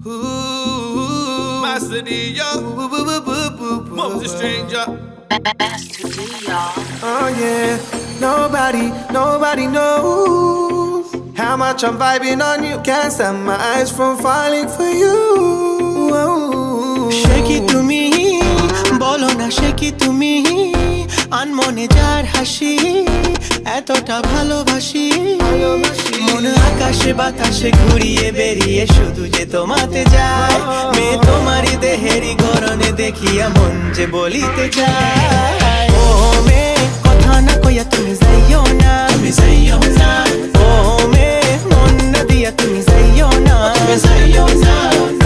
Ooh, Master D, yo. Mom's a stranger. Master D, y'all. Oh yeah, nobody knows how much I'm vibing on you. Can't stop my eyes from falling for you. Whoa. Shake it to me, bolo na shake it to me. আনমনে যার হাসি এতটা ভালোবাসি মন আকাশে বাতাসে ঘুরিয়ে বেরিয়ে শুধু যে তোমাতে যায় মেয়ে তোমারই দেহেরই গরনে দেখিয়া মন যে বলিতে চায় ও মেয়ে কথা না কইয়া তুমি যাইও না ও মেয়ে মন না দিয়া তুমি যাইও না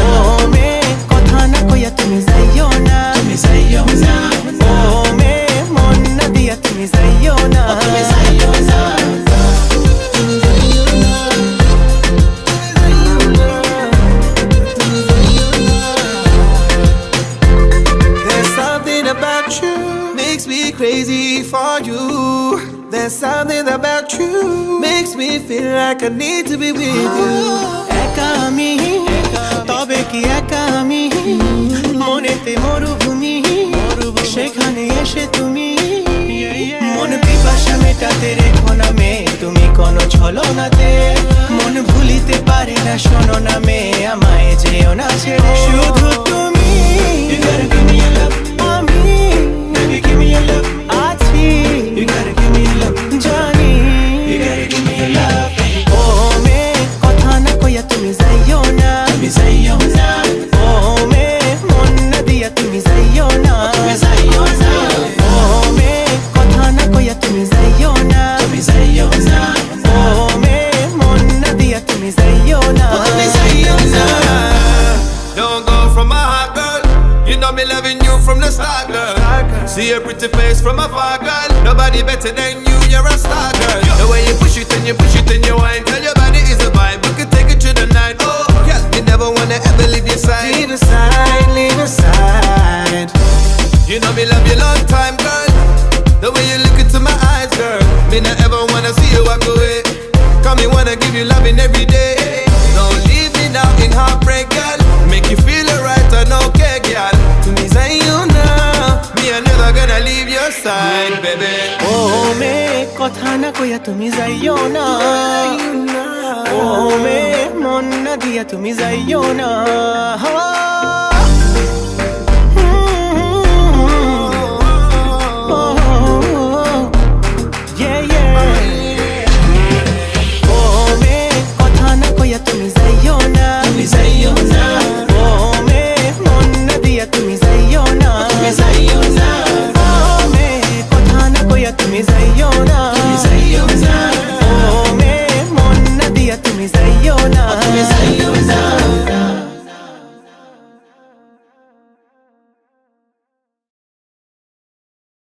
ও মেয়ে কথা না কইয়া তুমি যাইও না ও মেয়ে মন না দিয়া তুমি যাইও না There's something about you makes me crazy for you. There's something about you makes me feel like I need to be with you. একা আমি তবে কি একা আমি মনেতে মরুভূমি সেখানে এসে তুমি মন পিপাসা মেটাতে রেখো না মেয়ে তুমি কোনো ছলনাতে মন ভুলিতে পারে না শোনো না মেয়ে আমায় যেও না ছেড়ে শুধু তুমি আমি আছি জানি ও মেয়ে কথা না কইয়া তুমি যাইও না ও মেয়ে মন না দিয়া তুমি যাইও না ও মেয়ে কথা না কইয়া তুমি যাইও না ও মেয়ে মন না দিয়া তুমি যাইও না Don't go from my heart, girl. You know me loving you from the start, girl. See your pretty face from afar, girl. Nobody better than you, you're a star, girl. The way you push it and you whine. Tell your body is a vibe, we can take it to the night. Oh, girl, you never wanna ever leave your side. Leave aside. You know me love you long time, girl. The way you look into my eyes, girl. Me not ever wanna see you walk away. Come me wanna give you loving every day. Don't leave me now in heartbreak, girl. Make you feel alright and okay, girl. To me, say you know. Me I'm never gonna leave your side, baby. ও মেয়ে কথা না কইয়া তুমি যাইও না ও মেয়ে মন না দিয়া তুমি যাইও না